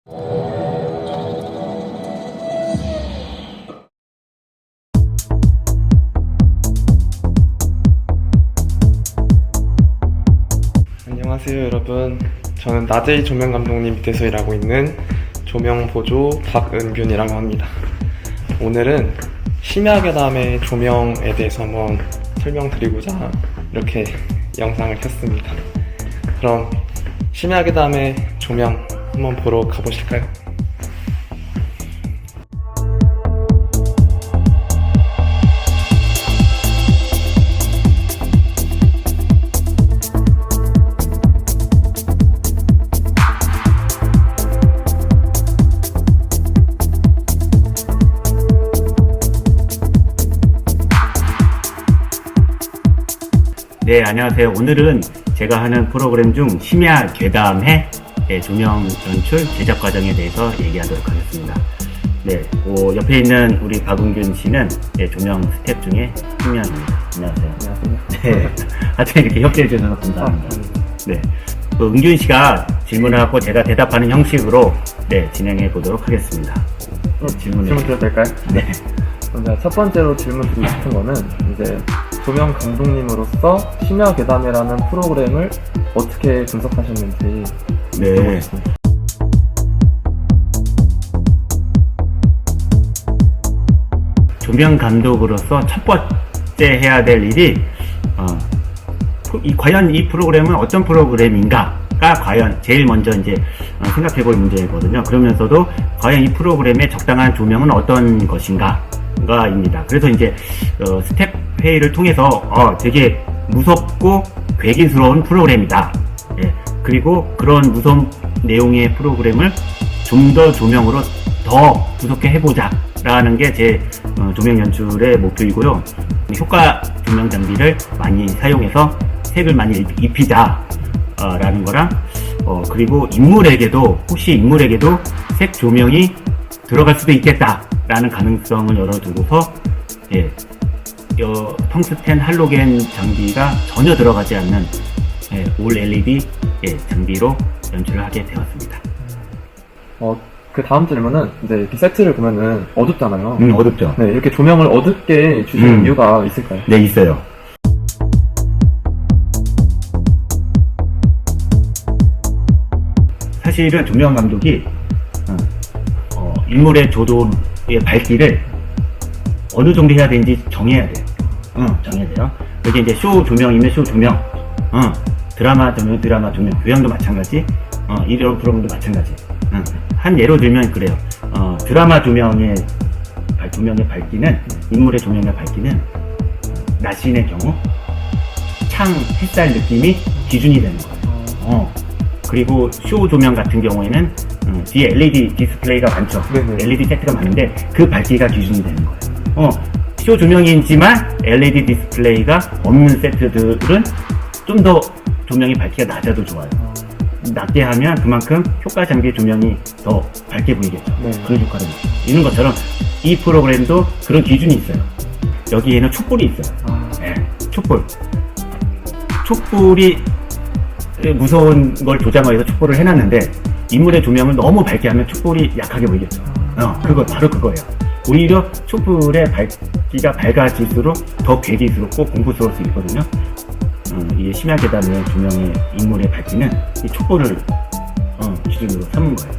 안녕하세요 여러분, 저는 나제이 조명 감독님 밑에서 일하고 있는 조명보조 박은균이라고 합니다. 오늘은 심야괴담의 조명에 대해서 한번 설명드리고자 이렇게 영상을 켰습니다. 그럼 심야괴담의 조명 한번 보러 가보실까요? 네, 안녕하세요. 오늘은 제가 하는 프로그램 중 심야 괴담의 조명 연출 제작 과정에 대해서 얘기하도록 하겠습니다. 네, 옆에 있는 우리 박은균 씨는 조명 스텝 중에 한 명입니다. 안녕하세요. 안녕하세요. 네, 하여튼 이렇게 협조해 주셔서 감사합니다. 네, 은균 씨가 질문을 하고 제가 대답하는 형식으로 진행해 보도록 하겠습니다. 질문 드려도 될까요? 네. 제가 첫 번째로 질문 드리고 싶은 거는 이제 조명 감독님으로서 심야괴담이라는 프로그램을 어떻게 분석하셨는지 물어보겠습니다. 조명 감독으로서 첫 번째 해야 될 일이 과연 이 프로그램은 어떤 프로그램인가가 과연 제일 먼저 이제 생각해 볼 문제거든요. 그러면서도 과연 이 프로그램의 적당한 조명은 어떤 것인가가입니다. 그래서 이제 스텝 회의를 통해서 되게 무섭고 괴기스러운 프로그램이다. 그리고 그런 무서운 내용의 프로그램을 좀 더 조명으로 더 무섭게 해보자 라는 게 제 조명 연출의 목표이고요. 효과 조명 장비를 많이 사용해서 색을 많이 입히자 라는 거랑 그리고 혹시 인물에게도 색 조명이 들어갈 수도 있겠다 라는 가능성을 열어두고서 텅스텐 할로겐 장비가 전혀 들어가지 않는 올 LED 장비로 연출을 하게 되었습니다. 그 다음 질문은 이제 이렇게 세트를 보면은 어둡잖아요. 어둡죠. 네, 이렇게 조명을 어둡게 주시는 이유가 있을까요? 네, 있어요. 사실은 조명 감독이 인물의 조도의 밝기를 어느 정도 해야 되는지 정해야 돼요. 정해야 돼요. 여기 이제 쇼 조명이면 쇼 조명, 드라마 조명, 교양도 마찬가지, 이런 프로그램도 마찬가지. 한 예로 들면 그래요. 드라마 조명의 밝기는, 인물의 조명의 밝기는 낮신의 경우 창 햇살 느낌이 기준이 되는 거예요. 그리고 쇼 조명 같은 경우에는 뒤에 LED 디스플레이가 많죠. 네네. LED 세트가 많은데 그 밝기가 기준이 되는 거예요. 쇼 조명이지만 LED 디스플레이가 없는 세트들은 좀 더 조명이 밝기가 낮아도 좋아요. 낮게 하면 그만큼 효과 장비 조명이 더 밝게 보이겠죠. 네. 그런 효과를 이런 것처럼 이 프로그램도 그런 기준이 있어요. 여기에는 촛불이 있어요. 촛불이 무서운 걸 조장을 해서 촛불을 해놨는데 인물의 조명을 너무 밝게 하면 촛불이 약하게 보이겠죠. 바로 그거예요. 오히려 촛불의 밝기가 밝아질수록 더 괴기스럽고 공포스러울 수 있거든요. 이 심야괴담의 조명의 인물의 밝기는 이 촛불을 기준으로 삼은 거예요.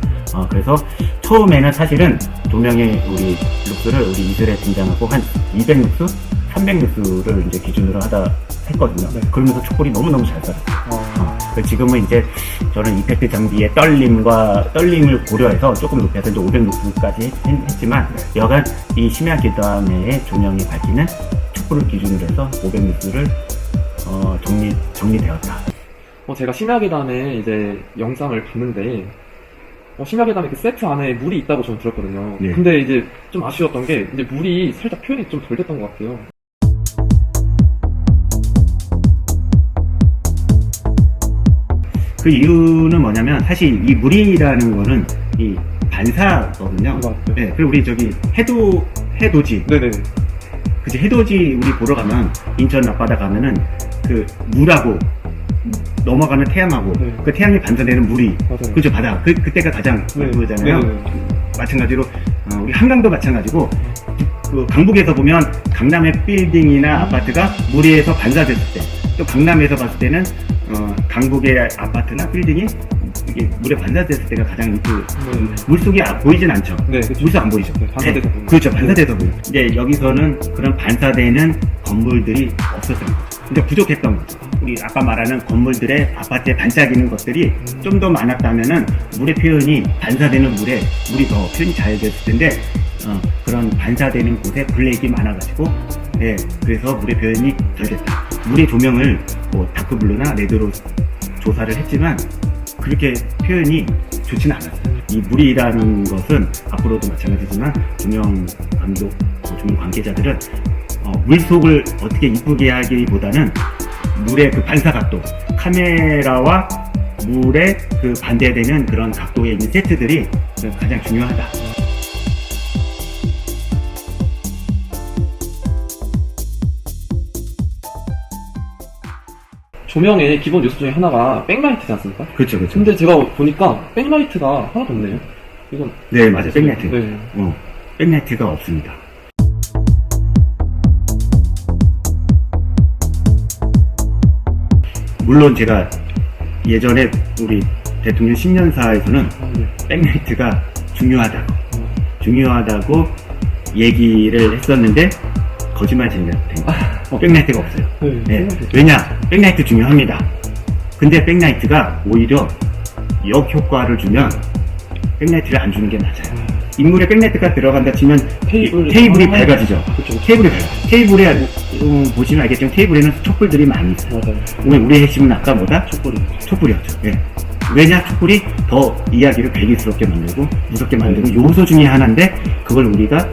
그래서 처음에는 사실은 조명의 우리 이슬에 등장하고 한 200룩스, 300룩스를 이제 기준으로 했거든요. 네. 그러면서 촛불이 너무너무 잘 살았어요. 지금은 이제 저는 이펙트 장비의 떨림을 고려해서 조금 높여서 이제 500룩스까지 했지만 여간 이 심야괴담의 조명의 밝기는 촛불을 기준으로 해서 500룩스를 정리되었다. 제가 심야괴담의 이제 영상을 봤는데 심야괴담의 그 세트 안에 물이 있다고 저는 들었거든요. 네. 근데 이제 좀 아쉬웠던 게 이제 물이 살짝 표현이 좀 덜 됐던 것 같아요. 그 이유는 뭐냐면 사실 이 물이라는 거는 이 반사거든요. 맞아요. 네, 그리고 우리 저기 해돋이 네네. 그치, 해돋이 우리 보러 가면 인천 앞바다 가면은 그 넘어가는 태양하고 네. 그 태양이 반사되는 물이 맞아요. 그죠 바다 그때가 가장 네. 그거잖아요. 네. 마찬가지로 우리 한강도 마찬가지고 그 강북에서 보면 강남의 빌딩이나 아파트가 물 위에서 반사됐을 때 또 강남에서 봤을 때는 강북의 아파트나 빌딩이 이게 물에 반사됐을 때가 가장 그 물속이 보이진 않죠. 네, 그쵸. 물속 안 보이죠. 네, 반사돼서 보여요. 그렇죠. 반사돼서 보여요. 이제 여기서는 그런 반사되는 건물들이 없었던 거죠. 근데 부족했던 거죠. 우리 아까 말하는 건물들의 아파트에 반짝이는 것들이 좀 더 많았다면은 물의 표현이 반사되는 물이 더 표현이 잘 됐을 텐데 그런 반사되는 곳에 블랙이 많아가지고 예, 그래서 물의 표현이 덜 됐다. 물의 조명을 뭐 다크블루나 레드로 조사를 했지만 그렇게 표현이 좋지는 않았어요. 이 물이라는 것은 앞으로도 마찬가지지만 조명 감독, 조명 관계자들은 물속을 어떻게 이쁘게 하기보다는 물의 그 반사 각도, 카메라와 물의 그 반대되는 그런 각도에 있는 세트들이 가장 중요하다. 조명의 기본 요소 중에 하나가 백라이트지 않습니까? 그렇죠, 그렇죠. 근데 제가 보니까 백라이트가 하나도 없네요. 이건 네, 맞아요. 백라이트. 네. 백라이트가 없습니다. 물론 제가 예전에 우리 대통령 신년사에서는 백라이트가 중요하다고 얘기를 했었는데 거짓말 된 거. 백라이트가 없어요. 네. 왜냐? 백라이트 중요합니다. 근데 백라이트가 오히려 역효과를 주면 백라이트를 안 주는 게 맞아요. 인물에 백라이트가 들어간다 치면 테이블이 밝아지죠. 그쵸. 테이블이 밝아. 테이블에 보시면 알겠지만 테이블에는 촛불들이 많이 있어요. 맞아요. 우리 핵심은 아까 뭐다? 촛불이. 촛불이었죠. 예. 왜냐? 촛불이 더 이야기를 괴기스럽게 만들고 무섭게 만드는 요소 중에 하나인데 그걸 우리가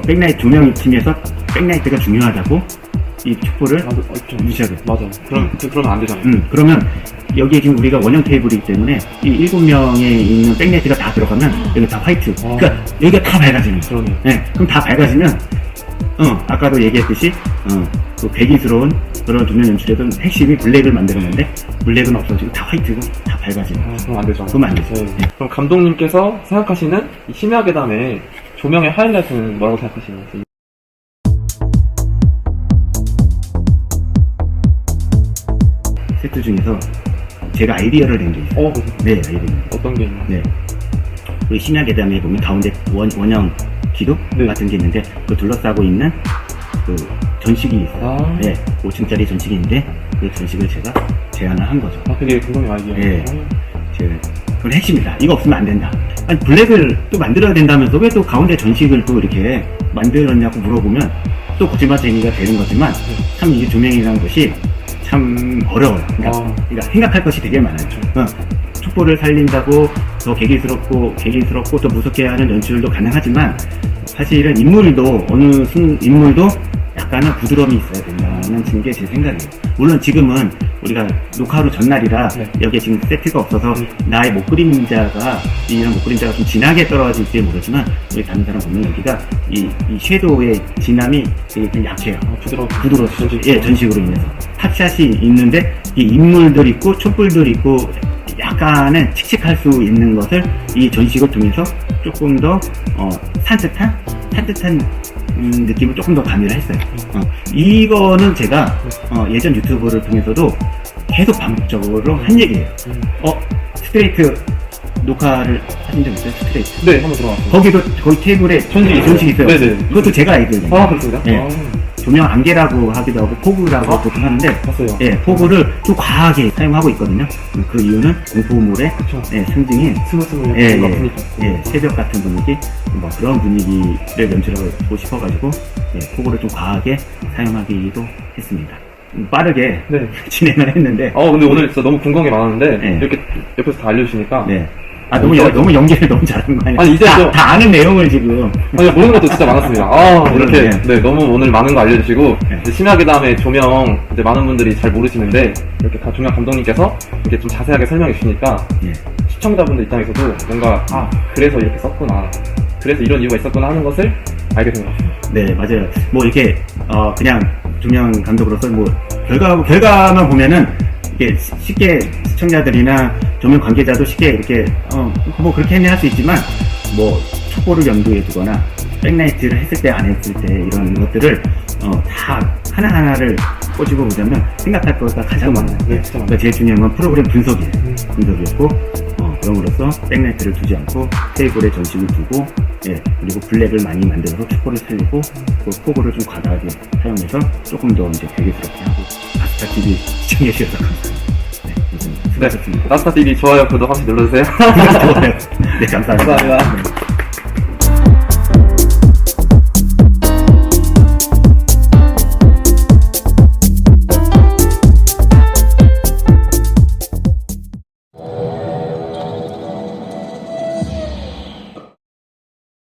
백라이트 조명 팀에서 백라이트가 중요하다고 이 촛불을 무시하게. 맞아. 그러면 안 되잖아요. 그러면 여기에 지금 우리가 원형 테이블이기 때문에 이 7명에 있는 백라이트가 다 들어가면 여기 다 화이트. 그러니까 여기가 다 밝아지는 거예요. 그러네. 네. 그럼 다 밝아지면 아까도 얘기했듯이 그 괴기스러운 그런 조명 연출에서 핵심이 블랙을 만들었는데 블랙은 없어지고 다 화이트고 다 밝아지는 거예요. 그럼 안 되죠. 그러면 안 되죠. 네. 그럼 감독님께서 생각하시는 이 심야괴담의 조명의 하이라이트는 뭐라고 생각하시는지? 세트 중에서 제가 아이디어를 낸 게 있어요. 네, 아이디어. 어떤 게 있나요? 네. 우리 심야괴담에 보면 가운데 원형 기둥 네. 같은 게 있는데 그 둘러싸고 있는 그 전식이 있어요. 네, 5층짜리 전식이 있는데 그 전식을 제가 제안을 한 거죠. 그게 감독님 아이디어. 네. 그건 핵심이다. 이거 없으면 안 된다. 아니, 블랙을 또 만들어야 된다면서 왜 또 가운데 전식을 또 이렇게 만들었냐고 물어보면 또 거짓말쟁이가 되는 거지만 참 이게 조명이라는 것이 참 어려워요. 그러니까 생각할 것이 되게 많아요. 촛불을 살린다고 더 괴기스럽고 또 무섭게 하는 연출도 가능하지만 사실은 인물도 어느 인물도 약간은 부드러움이 있어야 된다는 게 제 생각이에요. 물론 지금은 우리가 녹화하루 전날이라 여기에 지금 세트가 없어서 나의 이런 목그림자가 좀 진하게 떨어질지 모르지만 우리 다른 사람 보면 여기가 이 섀도우의 진함이 되게 좀 약해요. 부드러워서 전식으로 인해서 탑샷이 있는데 이 인물들 있고 촛불들 있고 약간은 칙칙할 수 있는 것을 이 전식을 통해서 조금 더 산뜻한 느낌을 조금 더 가미를 했어요. 이거는 제가 예전 유튜브를 통해서도 계속 반복적으로 한 얘기예요. 스트레이트 녹화를 하신 적 있어요? 스트레이트? 네, 한번 들어갔어요. 거기도 거의 테이블에 전식이 있어요. 네네. 그것도 제가 아이디어예요. 그렇습니다. 네. 조명 안개라고 하기도 하고 포구라고 보통 하는데 봤어요. 포구를 좀 과하게 사용하고 있거든요. 그 이유는 공포물의 상징인 스물스물 새벽 같은 분위기 뭐 그런 분위기를 연출하고 싶어가지고 포구를 좀 과하게 사용하기도 했습니다. 빠르게 진행을 했는데 근데 오늘 진짜 너무 궁금한 게 많았는데 이렇게 옆에서 다 알려주시니까 너무 연기를 너무 잘한 거 아니야? 아니, 이제 다 아는 내용을 지금. 모르는 것도 진짜 많았습니다. 이렇게, 너무 오늘 많은 거 알려주시고, 심야괴담의 조명, 이제 많은 분들이 잘 모르시는데, 이렇게 다 조명 감독님께서 이렇게 좀 자세하게 설명해 주시니까, 시청자분들 입장에서도 뭔가, 그래서 이렇게 썼구나. 그래서 이런 이유가 있었구나 하는 것을 알게 된 것 같습니다. 네, 맞아요. 뭐 이렇게, 그냥 조명 감독으로서 뭐, 결과만 보면은, 이렇게 쉽게 시청자들이나 조명 관계자도 쉽게 이렇게 뭐 그렇게 할 수 있지만 뭐 촛불을 염두에 두거나 백라이트를 했을 때 안 했을 때 이런 것들을 다 하나하나를 꼬집어 보자면 생각할 거가 가장 많아요. 네, 진짜 그러니까 제일 중요한 건 프로그램 분석이에요. 분석이었고 그럼으로써 백라이트를 두지 않고 테이블에 전식을 두고 그리고 블랙을 많이 만들어서 촛불을 살리고 그 포고를 좀 과다하게 사용해서 조금 더 이제 대기스럽게 하고 아스타 TV 시청해 주셔서 감사합니다. 네, 감사합니다. 수고하셨습니다. 라스타 TV 좋아요, 구독 한 번씩 눌러주세요. 좋아요. 네, 감사합니다. 감사합니다. 네.